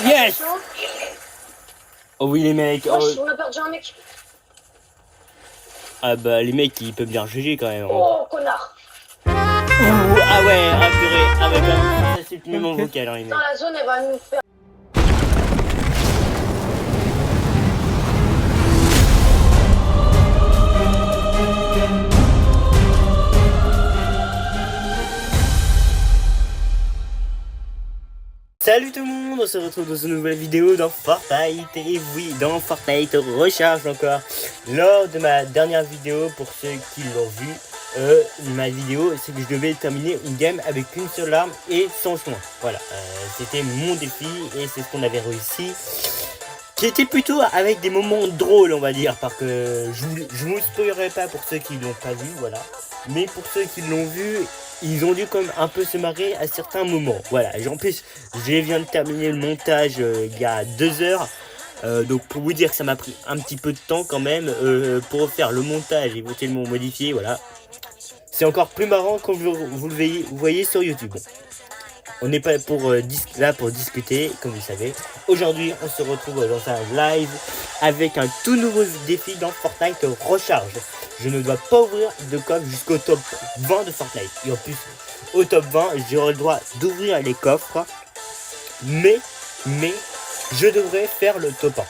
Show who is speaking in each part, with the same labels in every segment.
Speaker 1: Yes. Oh oui les mecs.
Speaker 2: Oh, on a perdu un mec.
Speaker 1: Ah bah les mecs ils peuvent bien GG quand même. Hein.
Speaker 2: Oh connard.
Speaker 1: Ouh, ah ouais, ah purée. Ah bah ça c'est plus mon vocal hein, les mecs.
Speaker 2: Dans la zone elle va nous faire.
Speaker 1: Salut tout le monde, on se retrouve dans une nouvelle vidéo dans Fortnite. Et oui, dans Fortnite Recharge encore. Lors de ma dernière vidéo, pour ceux qui l'ont vu, ma vidéo, c'est que je devais terminer une game avec une seule arme et sans soin. Voilà, c'était mon défi et c'est ce qu'on avait réussi. Qui était plutôt avec des moments drôles, on va dire, parce que je ne vous spoilerai pas pour ceux qui ne l'ont pas vu, voilà. Mais pour ceux qui l'ont vu, ils ont dû comme un peu se marrer à certains moments. Voilà, et en plus, je viens de terminer le montage il y a 2 heures. Donc pour vous dire que ça m'a pris un petit peu de temps quand même pour faire le montage et éventuellement modifier, voilà. C'est encore plus marrant quand vous le voyez sur YouTube. On n'est pas pour, là pour discuter, comme vous savez. Aujourd'hui, on se retrouve dans un live avec un tout nouveau défi dans Fortnite Recharge. Je ne dois pas ouvrir de coffre jusqu'au top 20 de Fortnite. Et en plus, au top 20, j'aurai le droit d'ouvrir les coffres. Mais, je devrais faire le top 1.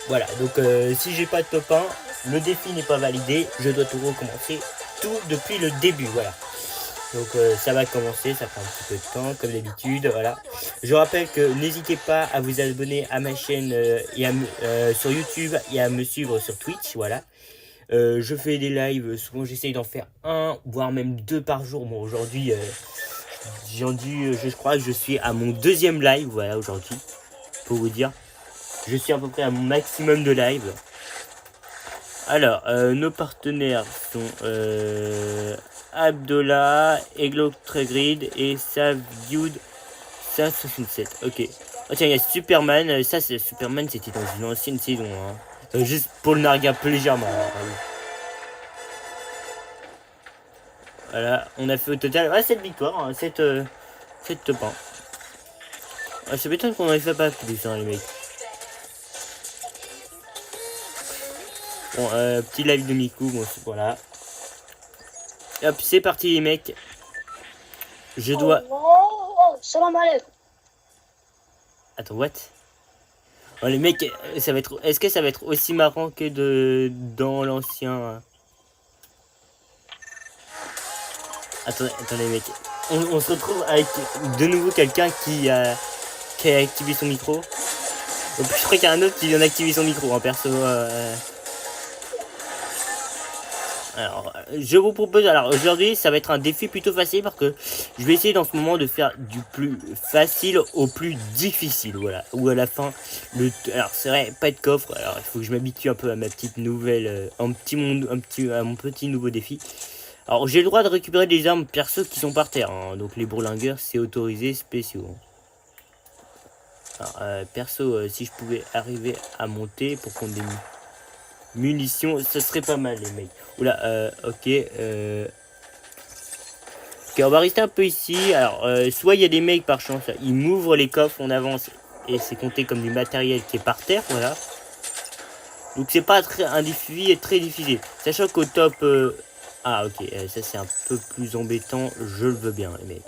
Speaker 1: Voilà, donc si j'ai pas de top 1, le défi n'est pas validé. Je dois tout recommencer, tout depuis le début, voilà. Donc ça va commencer, ça prend un petit peu de temps comme d'habitude, voilà. Je rappelle que n'hésitez pas à vous abonner à ma chaîne sur YouTube et à me suivre sur Twitch, voilà. Je fais des lives, souvent j'essaye d'en faire 1, voire même 2 par jour. Bon aujourd'hui, je crois que je suis à mon 2e live, voilà aujourd'hui, pour vous dire. Je suis à peu près à mon maximum de live. Alors, nos partenaires sont Abdullah, Eglotregrid et Saviud 567. Ok. Oh tiens, il y a Superman. Ça, c'est Superman, c'était dans une ancienne saison. Hein. Juste pour le narguer un peu légèrement. Hein. Voilà, on a fait au total 7 victoires, hein, 7 top 1. Ah, ça m'étonne qu'on n'en fait pas plus, hein, les mecs. Bon, petit live de Miku, bon, voilà. Et hop, c'est parti, les mecs. Je dois...
Speaker 2: Salam alaikum.
Speaker 1: Attends, what? Oh, les mecs, ça va être... Est-ce que ça va être aussi marrant que dans l'ancien... Attendez, mec. On se retrouve avec de nouveau quelqu'un qui a activé son micro. En plus, je crois qu'il y a un autre qui vient d'activer son micro, en perso. Alors, je vous propose, alors aujourd'hui ça va être un défi plutôt facile parce que je vais essayer dans ce moment de faire du plus facile au plus difficile, voilà. Ou à la fin, alors c'est vrai, pas de coffre, alors il faut que je m'habitue un peu à ma petite nouvelle, à mon petit nouveau défi. Alors j'ai le droit de récupérer des armes perso qui sont par terre, hein, donc les bourlingueurs c'est autorisé spéciaux. Alors, perso, si je pouvais arriver à monter pour prendre des munitions, ça serait pas mal les mecs. Oula, ok. Ok, on va rester un peu ici. Alors, soit il y a des mecs par chance, ils m'ouvrent les coffres, on avance et c'est compté comme du matériel qui est par terre, voilà. Donc c'est pas un défi très difficile. Sachant qu'au top... Ah ok, ça c'est un peu plus embêtant, je le veux bien les mecs.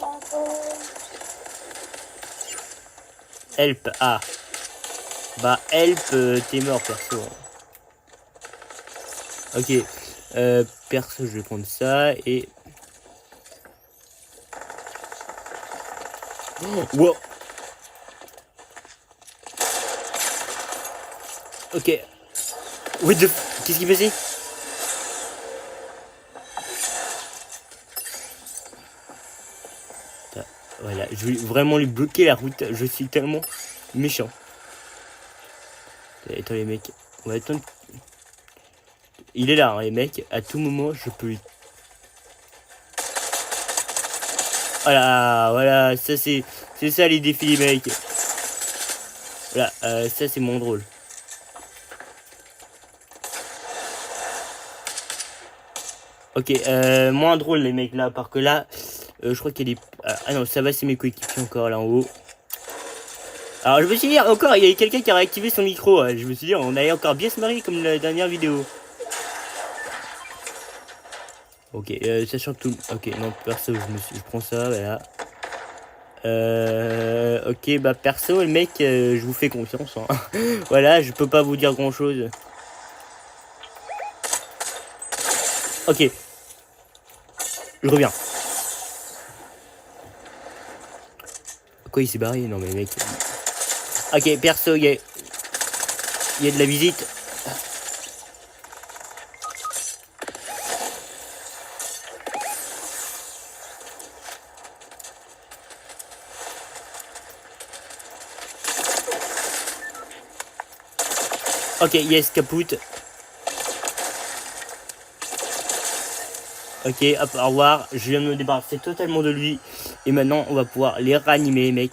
Speaker 1: Help, ah. Bah help, t'es mort perso. Ok, perso je vais prendre ça et... Oh, wow. Ok. Qu'est-ce qui passait? Voilà, je vais vraiment lui bloquer la route, je suis tellement méchant. Attends les mecs, on va attendre. Il est là, hein, les mecs. À tout moment, je peux lui... Voilà, ça c'est ça les défis, les mecs. Voilà, ça c'est mon drôle. Ok, moins drôle les mecs là, parce que là, je crois qu'il y a des... Ah non, ça va, c'est mes coéquipiers encore là en haut. Alors je me suis dit encore, il y a quelqu'un qui a réactivé son micro. Je me suis dit, on allait encore bien se marier comme la dernière vidéo. Ok, sachant que tout... Ok, non, perso, je prends ça, voilà. Ok, bah perso, le mec, je vous fais confiance. Hein. Voilà, je peux pas vous dire grand chose. Ok. Je reviens. Quoi, il s'est barré? Non mais mec. Ok, perso, il y a de la visite. Ok, yes, caput. Ok, hop, au revoir. Je viens de me débarrasser totalement de lui. Et maintenant, on va pouvoir les ranimer, mec.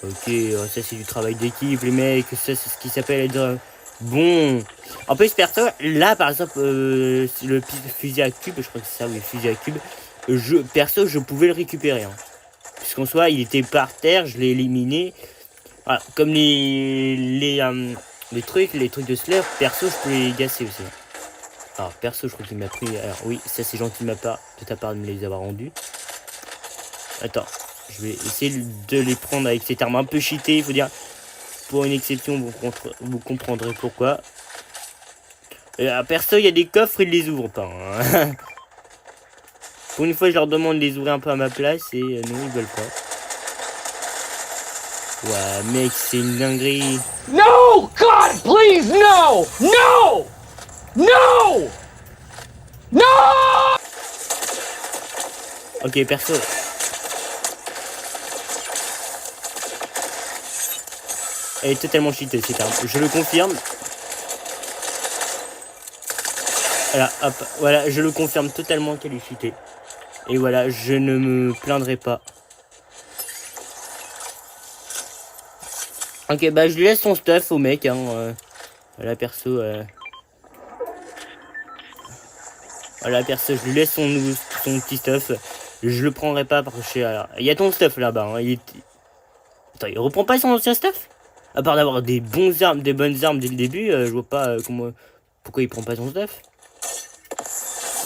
Speaker 1: Ok, ça c'est du travail d'équipe, les mecs. Ça, c'est ce qui s'appelle être bon. En plus, perso, là, par exemple, le fusil à cube, je crois que c'est ça, oui, fusil à cube. Perso, je pouvais le récupérer. Hein. Puisqu'en soi, il était par terre, je l'ai éliminé. Voilà, comme les trucs de slurp, perso, je peux les gasser aussi. Alors, perso, je crois qu'il m'a pris... Alors, oui, ça, c'est gentil de ta part de me les avoir rendus. Attends, je vais essayer de les prendre avec cette arme un peu cheatée, il faut dire. Pour une exception, vous comprendrez pourquoi. Perso, il y a des coffres, ils les ouvrent pas. Hein. Pour une fois, je leur demande de les ouvrir un peu à ma place et non, ils veulent pas. Ouais, mec, c'est une dinguerie.
Speaker 3: No! God, please, no! No! No! No!
Speaker 1: Ok, perso. Elle est totalement cheatée cette arme, je le confirme. Voilà, hop, voilà, je le confirme totalement qu'elle est cheatée. Et voilà, je ne me plaindrai pas. Ok, bah je lui laisse son stuff au mec, hein. Voilà, perso, Voilà, perso, je lui laisse son petit stuff. Je le prendrai pas parce que il y a ton stuff là-bas. Hein. Attends, il reprend pas son ancien stuff? À part d'avoir des bonnes armes dès le début, je vois pas pourquoi il prend pas son stuff.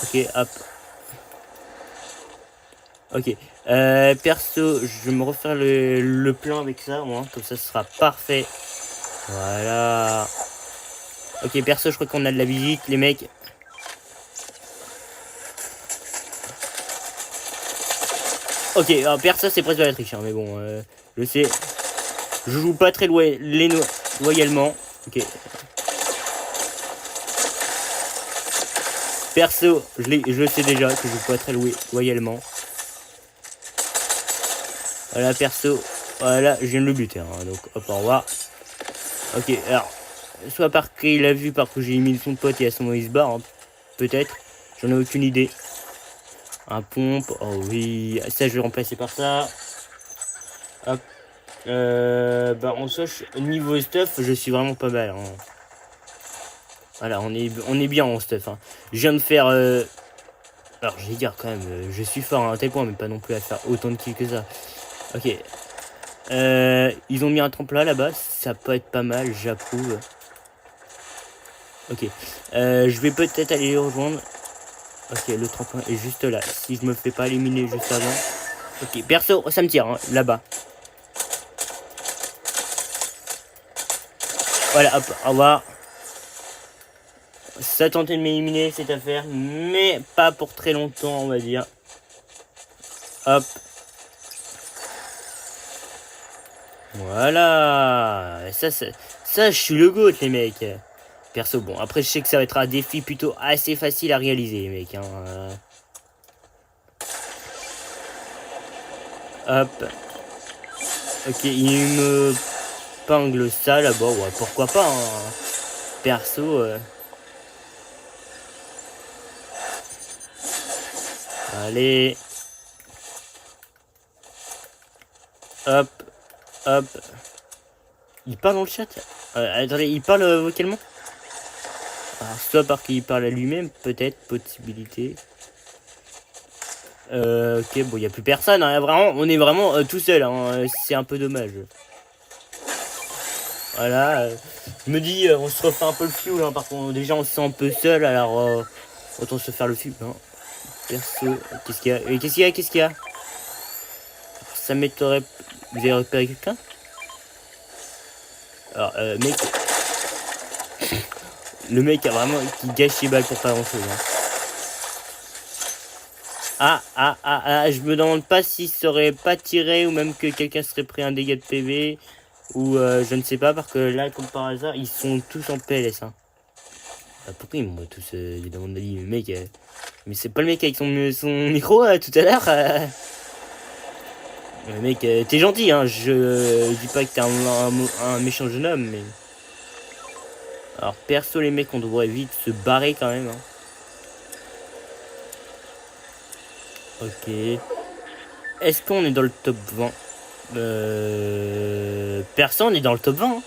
Speaker 1: Ok, hop. Ok. Perso, je vais me refaire le plan avec ça, moi. Comme ça, ce sera parfait. Voilà. Ok, perso, je crois qu'on a de la visite, les mecs. Ok, alors perso, c'est presque de la triche, hein, mais bon, je sais. Je joue pas très loyalement. Ok. Perso, je sais déjà que je joue pas très loyalement. Voilà, perso. Voilà, je viens de le buter. Hein, donc, hop, au revoir. Ok, alors. Soit parce qu'il a vu, parce que j'ai mis son pote et à ce moment il se barre. Hein, peut-être. J'en ai aucune idée. Un pompe. Oh oui. Ça, je vais remplacer par ça. Hop. Bah, en soi, niveau stuff, je suis vraiment pas mal. Hein. Voilà, on est bien en stuff. Hein. Je viens de faire... Alors, je vais dire quand même, je suis fort à un tel point, mais pas non plus à faire autant de kills que ça. Ok. Ils ont mis un tremplin là-bas, ça peut être pas mal, j'approuve. Ok. Je vais peut-être aller les rejoindre. Ok, le tremplin est juste là. Si je me fais pas éliminer juste avant. Ok, perso, ça me tire, hein, là-bas. Voilà, hop, au revoir. Ça tentait de m'éliminer cette affaire, mais pas pour très longtemps, on va dire. Hop. Voilà. Ça, je suis le GOAT, les mecs. Perso, bon, après, je sais que ça va être un défi plutôt assez facile à réaliser, les mecs. Hein. Hop. Ok, il me pingle ça là-bas. Ouais, pourquoi pas, hein. Perso. Allez. Hop. Hop. Il parle dans le chat. Attendez, il parle vocalement. Alors, soit parce qu'il parle à lui-même, peut-être, possibilité. Ok, bon, il n'y a plus personne. Hein, vraiment, on est vraiment tout seul. Hein, c'est un peu dommage. Voilà, je me dis, on se refait un peu le fuel, hein, par contre, déjà on se sent un peu seul, alors autant se faire le fuel, hein. Perso, qu'est-ce qu'il y a? Qu'est-ce qu'il y a? Ça m'étonnerait... Vous avez repéré quelqu'un? Alors, mec... Le mec a vraiment... qui gâche les balles pour pas grand-chose, hein. Je me demande pas s'il serait pas tiré ou même que quelqu'un serait pris un dégât de PV ou je ne sais pas, parce que là, comme par hasard, ils sont tous en PLS, hein. Bah, pourquoi ils m'ont tous des demandes d'avis, le mec mais c'est pas le mec avec son micro tout à l'heure Le mec, t'es gentil, hein, je dis pas que t'es un méchant jeune homme, mais... Alors, perso, les mecs, on devrait vite se barrer quand même, hein. Ok. Est-ce qu'on est dans le top 20? Perso, on est dans le top 20, hein.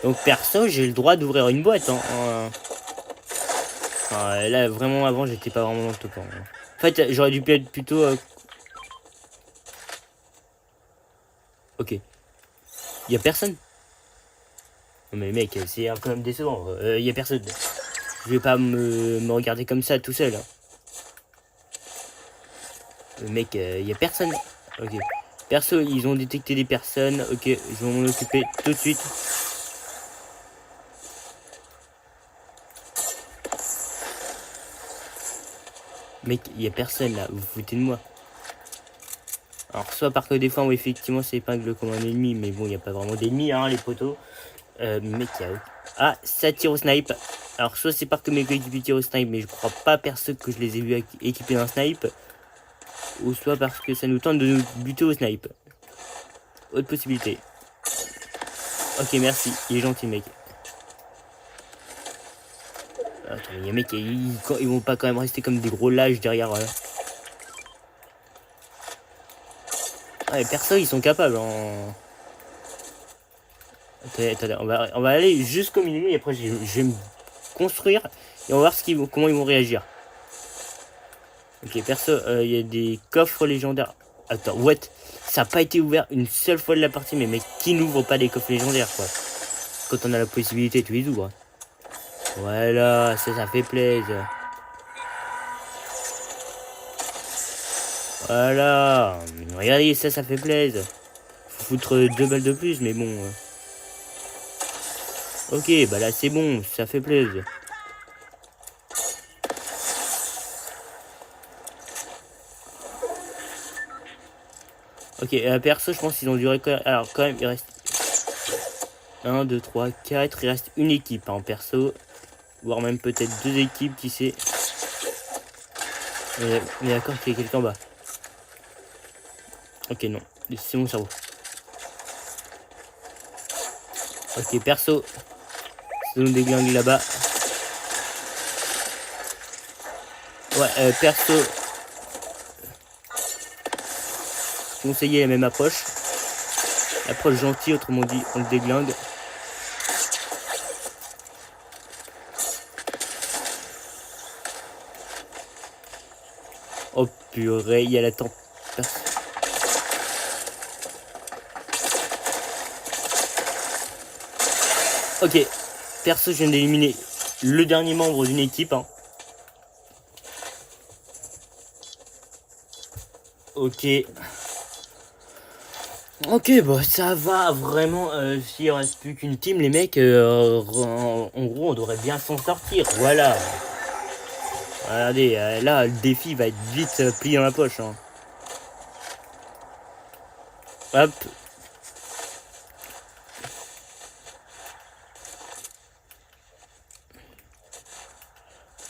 Speaker 1: Donc, perso, j'ai le droit d'ouvrir une boîte, hein. Enfin, là, vraiment, avant, j'étais pas vraiment dans le top 20, hein. En fait, j'aurais dû être plutôt... Ok. Y a personne. Non mais mec, c'est quand même décevant. Y a personne. Je vais pas me regarder comme ça tout seul, hein. Mec, y a personne. Ok. Perso, ils ont détecté des personnes. Ok, je vais m'en occuper tout de suite. Mec, y a personne là. Vous vous foutez de moi. Alors, soit parce que des fois, où effectivement, c'est épingle comme un ennemi, mais bon, il n'y a pas vraiment d'ennemis, hein, les poteaux. Mec, y a... Ah, ça tire au snipe. Alors, soit c'est parce que mes coéquipiers tirent au snipe, mais je crois pas perso que je les ai vus équipés d'un snipe. Ou soit parce que ça nous tente de nous buter au snipe. Autre possibilité. Ok, merci. Il est gentil, mec. Attends, mais les mecs, ils vont pas quand même rester comme des gros lâches derrière... Ouais, perso, ils sont capables, hein. Attendez, on va aller jusqu'au milieu et après je vais me construire et on va voir comment ils vont réagir. Ok, perso, il y a des coffres légendaires. Attends, what? Ça n'a pas été ouvert une seule fois de la partie, mais mec, qui n'ouvre pas des coffres légendaires, quoi? Quand on a la possibilité, tu les ouvres. Voilà, ça fait plaisir. Voilà, regardez, ça fait plaisir. Faut foutre 2 balles de plus, mais bon... Ok, bah là c'est bon, ça fait plaisir. Ok, perso, je pense qu'ils ont duré quand même... Alors quand même, il reste 1, 2, 3, 4. Il reste une équipe, hein, perso. Voire même peut-être 2 équipes, qui sait. Mais d'accord qu'il y a quelqu'un en bas. Ok, non, c'est mon cerveau. Ok, perso. C'est nous déglinguer là-bas. Ouais, perso. Conseiller la même approche. Approche gentille, autrement dit, on le déglingue. Oh purée, il y a la tempête. Ok, perso, je viens d'éliminer le dernier membre d'une équipe, hein. Ok. Ok, bah ça va vraiment. S'il reste plus qu'une team, les mecs, en gros, on devrait bien s'en sortir. Voilà. Regardez, là, le défi va être vite plié dans la poche, hein. Hop.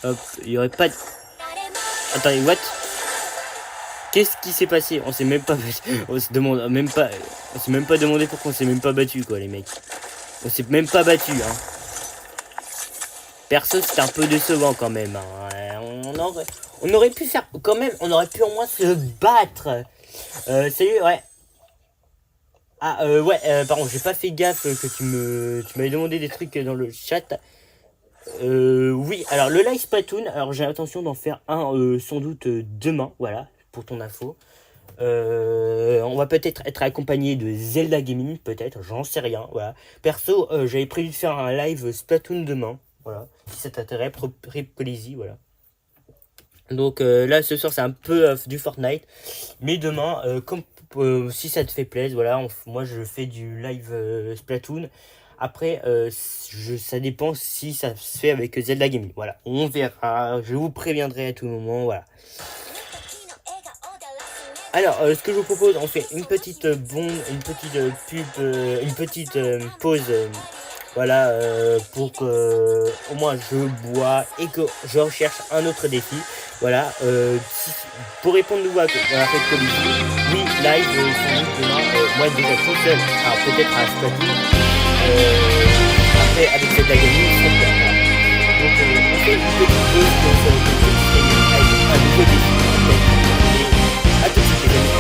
Speaker 1: Hop, il y aurait pas de... Attendez, what? Qu'est-ce qui s'est passé? On s'est même pas... On se demande même pas... On s'est même pas demandé pourquoi on s'est même pas battu, quoi, les mecs. On s'est même pas battu, hein. Perso, c'était un peu décevant, quand même, hein. On aurait pu faire... Quand même, on aurait pu au moins se battre. Salut, ouais. Ah, ouais, pardon, j'ai pas fait gaffe que tu m'avais demandé des trucs dans le chat. Oui, alors le live Splatoon, alors j'ai l'intention d'en faire un sans doute demain, voilà, pour ton info. On va peut-être être accompagné de Zelda Gaming, peut-être, j'en sais rien, voilà. Perso, j'avais prévu de faire un live Splatoon demain, voilà. Si ça t'intéresse, collez-y, voilà. Donc là, ce soir, c'est un peu du Fortnite. Mais demain, comme si ça te fait plaisir, voilà, moi je fais du live Splatoon. Après, ça dépend si ça se fait avec Zelda Gaming. Voilà, on verra. Je vous préviendrai à tout moment, voilà. Alors, ce que je vous propose, on fait une petite une petite pub, une petite pause, voilà, pour que au moins je bois et que je recherche un autre défi. Voilà, pour répondre nouveau à cette politique, oui, live, sans doute demain, moi déjà tout seul, alors peut-être à Splatoon, après avec cette gaming, c'est bien. Voilà. Donc, on fait une petite pause pour se retrouver avec un nouveau défi. À tout de suite, les amis.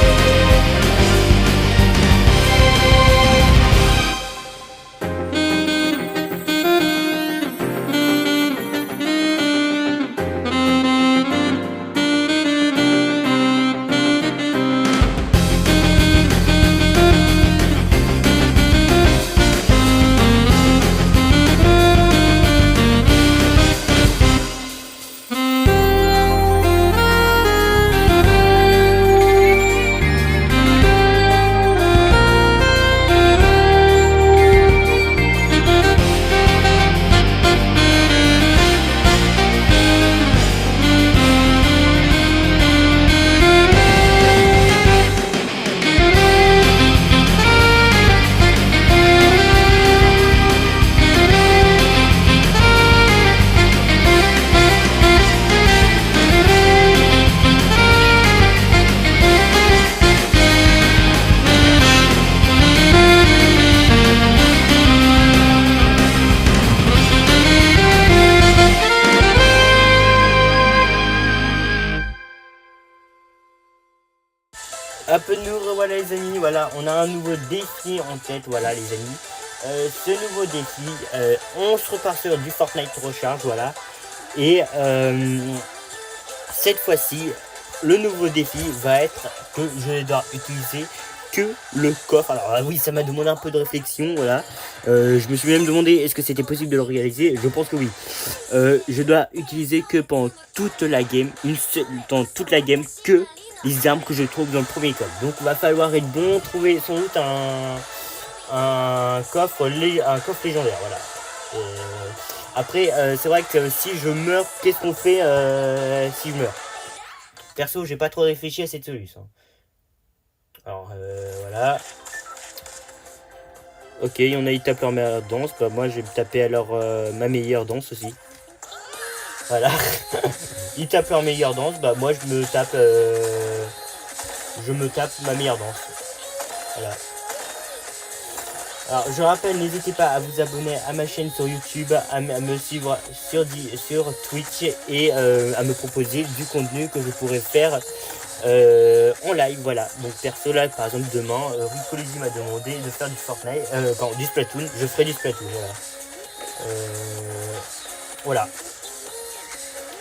Speaker 1: Un peu de nous revoilà les amis, voilà, on a un nouveau défi en tête, voilà les amis. Ce nouveau défi, on se repart sur du Fortnite Recharge, voilà. Et cette fois-ci, le nouveau défi va être que je dois utiliser que le coffre. Alors oui, ça m'a demandé un peu de réflexion, voilà. Je me suis même demandé est-ce que c'était possible de le réaliser. Je pense que oui. Je dois utiliser que pendant toute la game, dans toute la game, que les armes que je trouve dans le premier coffre. Donc il va falloir être bon, trouver sans doute un coffre légendaire, voilà. Après, c'est vrai que si je meurs, qu'est-ce qu'on fait si je meurs? Perso, j'ai pas trop réfléchi à cette solution. Alors, voilà. Ok, on a eu taper leur meilleure danse. Bah, moi, je vais me taper alors ma meilleure danse aussi. Voilà. Ils tapent leur meilleure danse. Bah, moi, je me tape ma meilleure danse. Voilà. Alors, je rappelle, n'hésitez pas à vous abonner à ma chaîne sur YouTube, à me suivre sur Twitch et à me proposer du contenu que je pourrais faire en live. Voilà. Donc, perso, là, par exemple, demain, Ricolisi m'a demandé de faire du Fortnite, pardon, du Splatoon. Je ferai du Splatoon. Voilà. Voilà.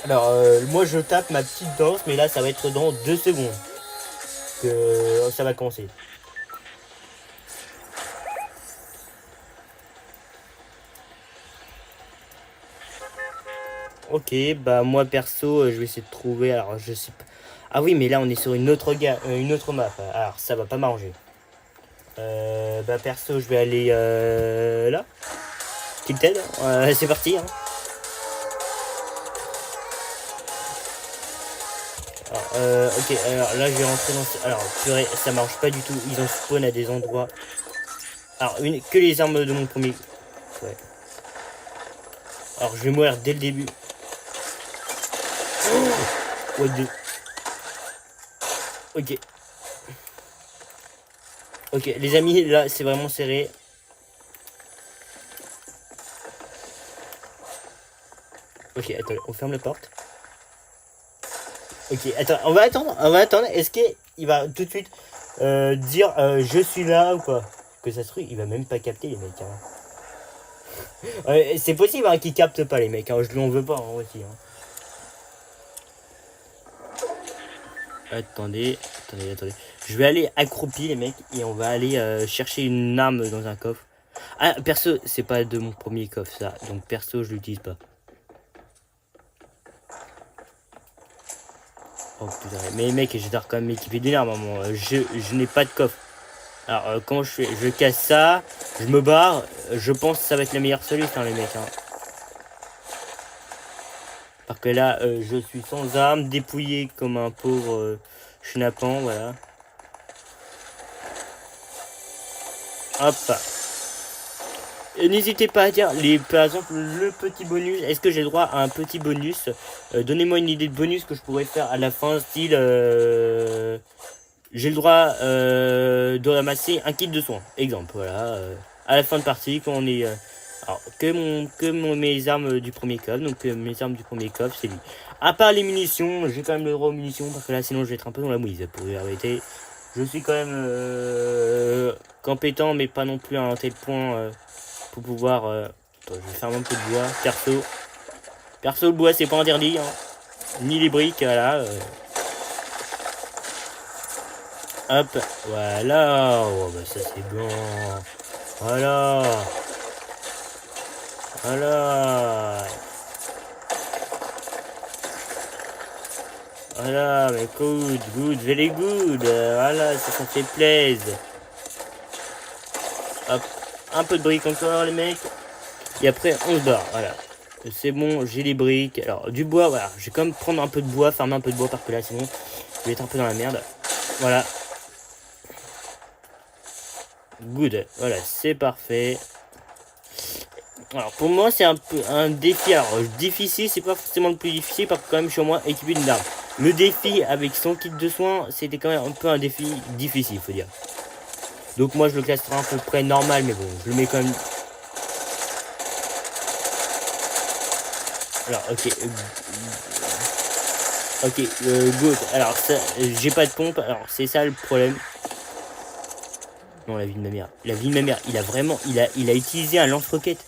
Speaker 1: Alors, moi, je tape ma petite danse, mais là, ça va être dans 2 secondes que ça va commencer. Ok, bah moi perso, je vais essayer de trouver. Alors je sais pas. Ah oui, mais là on est sur une autre map. Alors ça va pas m'arranger. Bah perso, je vais aller là. Tilted, c'est parti. Hein. Alors, ok, alors là je vais rentrer dans. Alors purée, ça marche pas du tout. Ils ont spawn à des endroits. Alors que les armes de mon premier. Ouais. Alors je vais mourir dès le début. What the... Ok. Ok, les amis, là, c'est vraiment serré. Ok, attends, on ferme la porte. Ok, attends, on va attendre. Est-ce qu'il va tout de suite dire je suis là ou pas? Que ça se trouve, il va même pas capter les mecs. Hein. C'est possible hein, qu'ils captent pas les mecs. Hein. Je lui en veux pas hein, aussi. Hein. Attendez. Je vais aller accroupi les mecs et on va aller chercher une arme dans un coffre. Ah perso, c'est pas de mon premier coffre ça, donc perso je l'utilise pas. Oh putain, mais les mecs, j'adore quand même m'équiper d'une arme, maman. Je n'ai pas de coffre. Alors comment je fais? Je casse ça, je me barre. Je pense que ça va être la meilleure solution les mecs. Hein. Parce que là, je suis sans arme, dépouillé comme un pauvre chenapan, voilà. Hop. N'hésitez pas à dire, par exemple, le petit bonus. Est-ce que j'ai droit à un petit bonus? Donnez-moi une idée de bonus que je pourrais faire à la fin, style... j'ai le droit de ramasser un kit de soins. Exemple, voilà. À la fin de partie, quand on est... alors, mes armes du premier coffre. Donc, mes armes du premier coffre, c'est lui. À part les munitions, j'ai quand même le droit aux munitions. Parce que là, sinon, je vais être un peu dans la mouise. Pour la vérité, je suis quand même compétent, mais pas non plus à un tel point pour pouvoir... attends, je vais faire un peu de bois. Perso, le bois, c'est pas interdit. Hein. Ni les briques, voilà. Hop, voilà. Oh, bah ça, c'est bon. Voilà. Voilà, mais good, very good. Voilà, ça fait plaisir. Hop, un peu de briques encore, les mecs. Et après, on se barre, voilà. C'est bon, j'ai les briques. Alors, du bois, voilà. Je vais quand même prendre un peu de bois, farmer un peu de bois, parce que là, sinon, je vais être un peu dans la merde. Voilà. Good, voilà, c'est parfait. Alors pour moi c'est un peu un défi. Alors difficile, c'est pas forcément le plus difficile parce que quand même je suis au moins équipé d'une arme. Le défi avec son kit de soins, c'était quand même un peu un défi difficile, faut dire. Donc moi je le classerai à peu près normal, mais bon, je le mets quand même. Alors ok, good. Alors ça, j'ai pas de pompe, alors c'est ça le problème. Non, la vie de ma mère. Il a vraiment, il a utilisé un lance-roquette.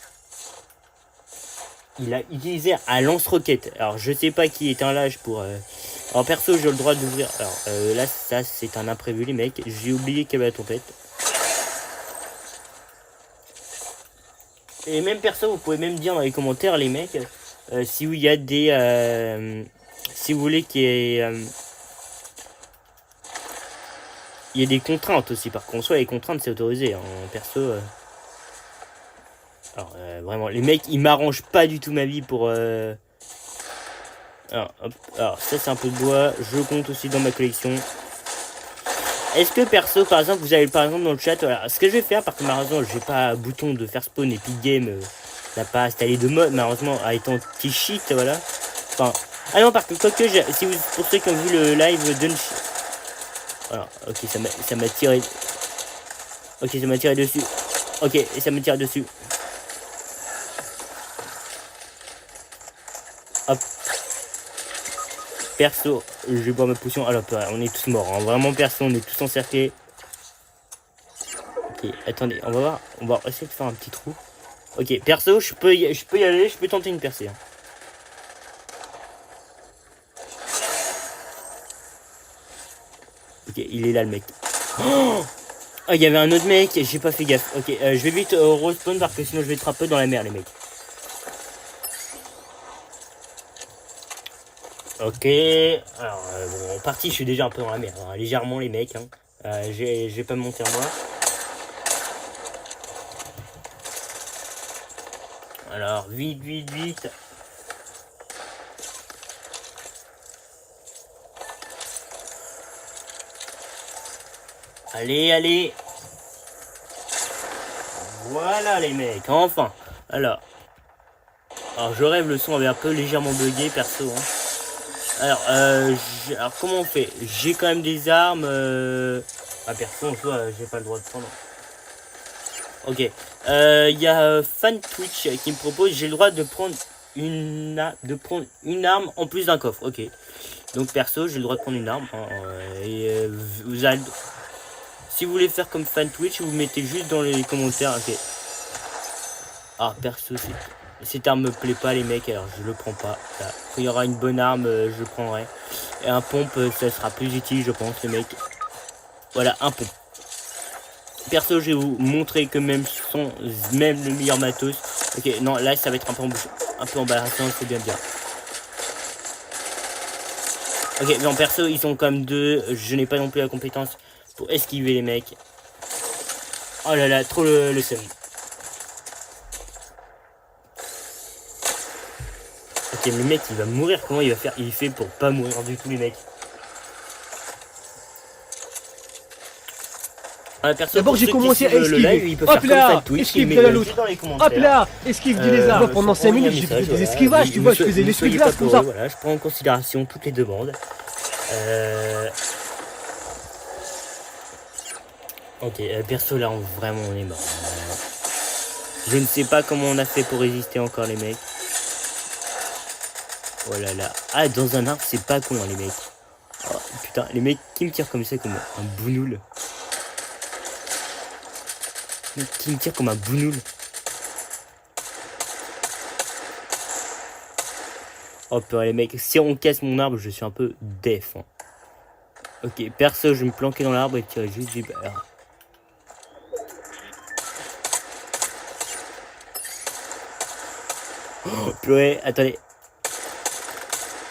Speaker 1: Il a utilisé un lance-roquette. Alors, je sais pas qui est un lâche pour... Alors, perso, j'ai le droit d'ouvrir. Alors, là, ça, c'est un imprévu, les mecs. J'ai oublié qu'il y avait la tempête. Et même perso, vous pouvez même dire dans les commentaires, les mecs, si il y a des... si vous voulez qu'il y ait... il y a des contraintes aussi, par contre, soit les contraintes c'est autorisé, hein, perso. Alors vraiment, les mecs ils m'arrangent pas du tout ma vie pour... Alors, hop. Alors ça c'est un peu de bois, je compte aussi dans ma collection. Est-ce que perso, par exemple, vous avez par exemple dans le chat, voilà, ce que je vais faire, parce que malheureusement j'ai pas bouton de faire spawn Epic Game, n'a pas installé de mode, malheureusement, étant petit shit, voilà. Enfin, ah non, parce que quoique, si vous, pour ceux qui ont vu le live de... Alors, ok, ça m'a tiré. Ok, ça m'a tiré dessus. Ok, et ça me tire dessus. Hop. Perso, je vais boire ma potion. Alors, on est tous morts. Hein. Vraiment, perso, on est tous encerclés. Ok, attendez, on va voir. On va essayer de faire un petit trou. Ok, perso, je peux y aller. Je peux tenter une percée. Hein. Ok, il est là le mec. Oh, il y avait un autre mec, j'ai pas fait gaffe. Ok, je vais vite respawn parce que sinon je vais être un peu dans la mer les mecs. Ok, alors bon, en partie je suis déjà un peu dans la mer, hein, légèrement les mecs. Hein. Je vais pas me monter en moi. Alors, vite. Allez. Voilà les mecs, enfin. Alors je rêve, le son avait un peu légèrement bugué perso. Hein. Alors comment on fait? J'ai quand même des armes. Perso, j'ai pas le droit de prendre. Ok. Y a Fan Twitch qui me propose, j'ai le droit de prendre une arme en plus d'un coffre. Ok. Donc perso, j'ai le droit de prendre une arme. Hein, et vous allez... Si vous voulez faire comme Fan Twitch, vous mettez juste dans les commentaires. Ok. Ah perso, cette arme me plaît pas les mecs, alors je le prends pas. Là. Quand il y aura une bonne arme, je le prendrai. Et un pompe, ça sera plus utile, je pense, les mecs. Voilà, un pompe. Perso, je vais vous montrer que même sans même le meilleur matos. Ok, non, là, ça va être un peu embarrassant, il faut bien dire. Ok, non, perso, ils sont comme deux. Je n'ai pas non plus la compétence pour esquiver les mecs. Oh là là, trop le seum. Ok, le mec, il va mourir. Comment il va faire? Il fait pour pas mourir du tout, les mecs.
Speaker 3: D'abord j'ai commencé à esquiver. Hop là, esquive de la loutre. Hop là, esquive du lézard. Pendant 5 minutes j'ai fait des esquivages, tu vois, je faisais l'esquive-glace comme ça.
Speaker 1: Voilà, je prends en considération toutes les demandes. Ok, perso là, vraiment on est mort. Je ne sais pas comment on a fait pour résister encore les mecs. Oh là là. Ah, dans un arbre, c'est pas con hein, les mecs. Oh, putain, les mecs qui me tirent comme ça, comme un bounoule. Qui me tire comme un bounoule. Oh purée les mecs, si on casse mon arbre, je suis un peu def. Hein. Ok, perso, je vais me planquer dans l'arbre et tirer juste du beurre. Oh purée, attendez.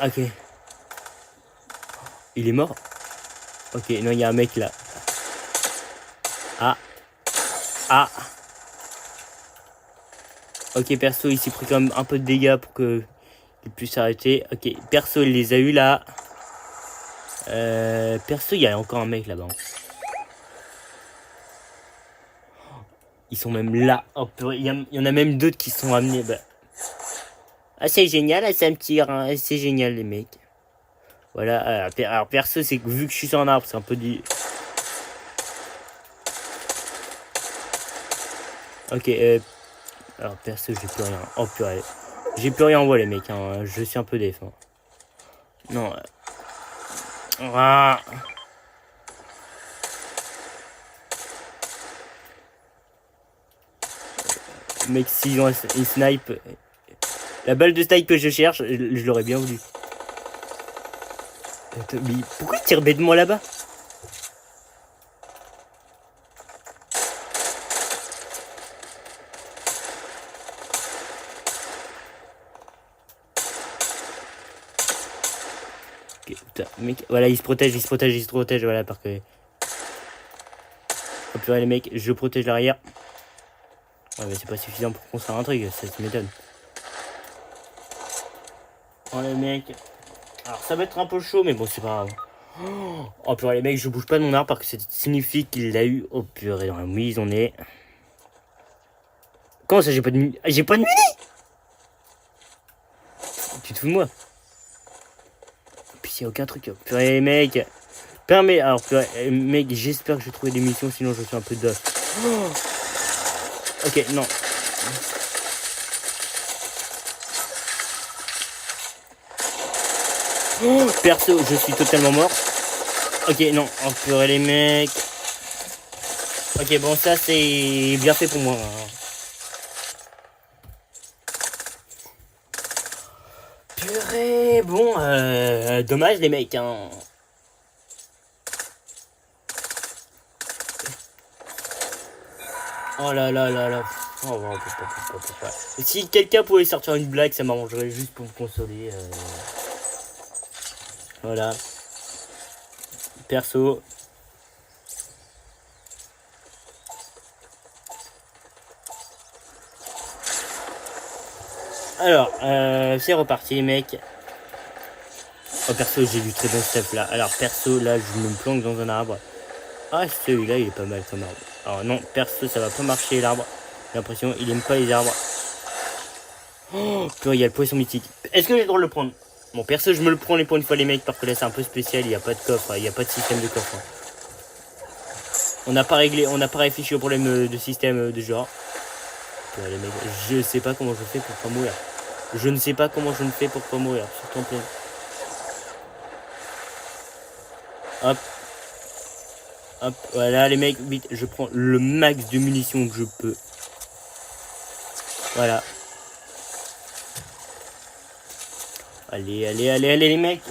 Speaker 1: Ok. Il est mort? Ok, non, il y a un mec là. Ah. Ah. Ok, perso, il s'est pris quand même un peu de dégâts pour que il puisse s'arrêter. Ok, perso, il les a eu là. Perso, il y a encore un mec là-bas. Ils sont même là. Oh, il y en a même d'autres qui sont amenés. Bah. Ah, c'est génial, ça me tire. Hein. C'est génial, les mecs. Voilà. Alors, perso, c'est que vu que je suis sur un arbre, c'est un peu du... Ok, alors perso, j'ai plus rien. Oh purée. J'ai plus rien en voix, les mecs. Hein. Je suis un peu déf. Hein. Non. Ah. Mec, s'ils ont une snipe... La balle de snipe que je cherche, je l'aurais bien voulu. Mais pourquoi il tire bêtement là-bas? Ok, putain, mec, voilà, il se protège, voilà, parce que... Oh purée, les mecs, je protège l'arrière. Ouais, mais c'est pas suffisant pour construire un truc, ça m'étonne. Oh les mecs. Alors ça va être un peu chaud, mais bon, c'est pas grave. Oh purée, les mecs, je bouge pas de mon arbre parce que ça signifie qu'il l'a eu. Oh purée, dans la mise, on est. Comment ça, j'ai pas de muni? J'ai pas de muni? Tu te fous de moi? Puis il y a aucun truc. Purée, les mecs. Permet. Alors, purée, mec, j'espère que je vais trouver des missions, sinon je suis un peu de. Ok, non. Oh, perso, je suis totalement mort. Ok, non. Oh, purée, les mecs. Ok, bon, ça, c'est bien fait pour moi. Purée, bon, dommage, les mecs, hein. Oh là là là là. Oh, si quelqu'un pouvait sortir une blague, ça m'arrangerait juste pour me consoler. Voilà. Perso. Alors, c'est reparti les mecs. Oh perso, j'ai du très bon stuff là. Alors perso, là, je me planque dans un arbre. Ah, celui-là, il est pas mal comme arbre. Alors non, perso, ça va pas marcher l'arbre. J'ai l'impression, il aime pas les arbres. Oh, purée, il y a le poisson mythique. Est-ce que j'ai le droit de le prendre? Bon, perso, je me le prends les pour une fois les mecs, parce que là, c'est un peu spécial. Il n'y a pas de coffre, il n'y a pas de système de coffre. On n'a pas réglé, on n'a pas réfléchi au problème de système de genre. Purée, les mecs, je sais pas comment je fais pour pas mourir. Je ne sais pas comment je ne fais pour pas mourir, surtout en plein. Hop. Hop, voilà les mecs, vite, je prends le max de munitions que je peux. Voilà. Allez, allez, allez, allez les mecs.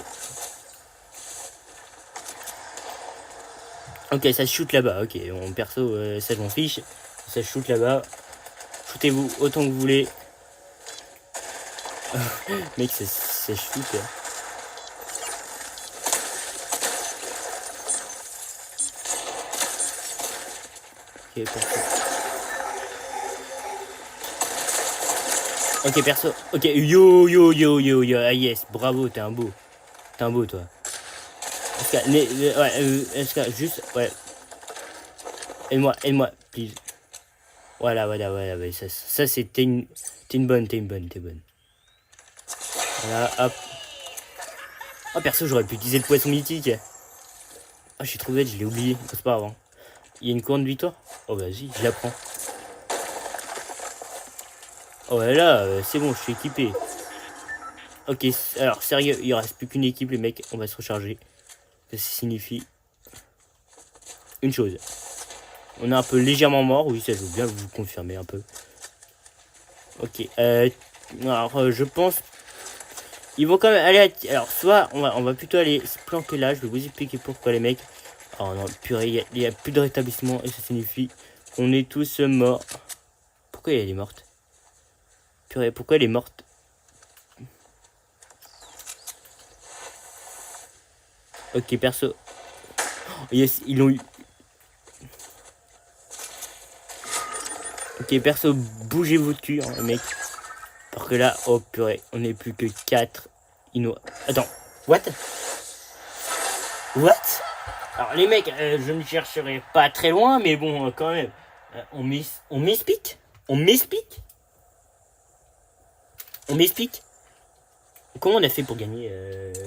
Speaker 1: Ok, ça se shoot là-bas. Ok, mon perso, ça je m'en fiche. Ça se shoot là-bas. Shootez-vous autant que vous voulez. Mec, ça shoot. Hein. Ok, perso. Ok, perso. Ok, yo. Ah yes, bravo, t'es un beau. T'es un beau, toi. Est-ce que juste, ouais. Aide-moi, please. Voilà, ça c'était t'es bonne. Voilà, hop. Oh, perso, j'aurais pu utiliser le poisson mythique. Ah, je suis trop bête, je l'ai oublié. C'est pas grave. Hein. Il y a une couronne de victoire. Oh, vas-y, je la prends. Oh, voilà, c'est bon, je suis équipé. Ok, alors, sérieux, il reste plus qu'une équipe, les mecs. On va se recharger. Ça signifie une chose. On est un peu légèrement mort. Oui, ça, je veux bien vous confirmer un peu. Ok, alors, je pense... Ils vont quand même aller... Alors, soit, on va plutôt aller se planquer là. Je vais vous expliquer pourquoi, les mecs. Oh non, purée, il y a plus de rétablissement. Et ça signifie qu'on est tous morts. Pourquoi elle est morte? Purée, pourquoi elle est morte? Ok, perso. Oh, yes, ils l'ont eu. Ok, perso, bougez votre cul, hein, mec. Parce que là, oh purée, on n'est plus que 4. Attends, what? Alors les mecs, je ne chercherai pas très loin, mais bon, quand même. On m'explique. Comment on a fait pour gagner?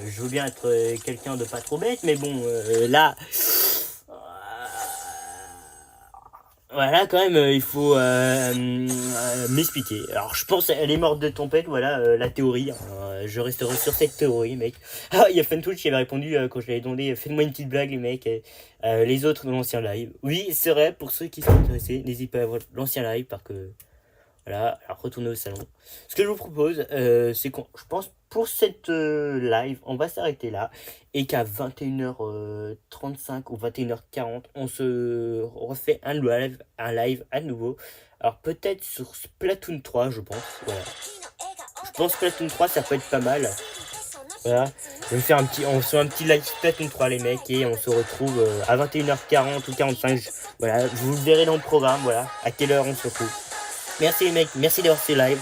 Speaker 1: Je veux bien être quelqu'un de pas trop bête, mais bon, là... Voilà, quand même, il faut m'expliquer. Alors, je pense qu'elle est morte de tempête, voilà, la théorie. Hein, je resterai sur cette théorie, mec. Ah, il y a Funtouch qui avait répondu quand je l'avais demandé, faites-moi une petite blague, les mecs. Les autres dans l'ancien live. Oui, c'est vrai, pour ceux qui sont intéressés, n'hésitez pas à voir l'ancien live, parce que... Voilà, alors retournez au salon. Ce que je vous propose, c'est qu'on, je pense, pour cette live, on va s'arrêter là. Et qu'à 21h35 ou 21h40, on se refait un live à nouveau. Alors peut-être sur Splatoon 3, je pense. Voilà. Je pense Splatoon 3, ça peut être pas mal. Voilà. Je vais me faire on se fait un petit live Splatoon 3, les mecs. Et on se retrouve à 21h40 ou 45. Voilà, vous verrez dans le programme, voilà, à quelle heure on se retrouve. Merci les mecs, merci d'avoir fait live.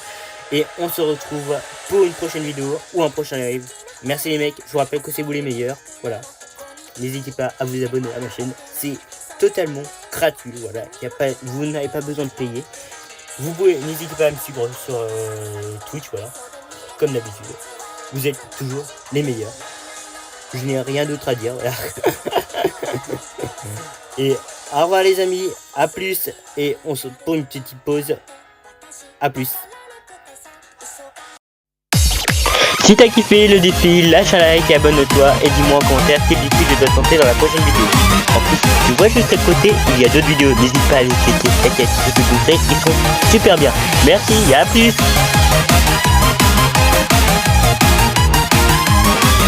Speaker 1: Et on se retrouve pour une prochaine vidéo ou un prochain live. Merci les mecs, je vous rappelle que c'est vous les meilleurs. Voilà. N'hésitez pas à vous abonner à ma chaîne. C'est totalement gratuit. Voilà. Vous n'avez pas besoin de payer. Vous pouvez, n'hésitez pas à me suivre sur Twitch. Voilà. Comme d'habitude. Vous êtes toujours les meilleurs. Je n'ai rien d'autre à dire. Voilà. Et au revoir les amis. À plus. Et on se pour une petite pause. À plus. Si t'as kiffé le défi, lâche un like et abonne-toi et dis-moi en commentaire quel défi je dois tenter dans la prochaine vidéo. En plus, tu vois juste à côté, il y a d'autres vidéos, n'hésite pas à les checker, t'inquiète, je te montrer, ils sont super bien. Merci et à plus.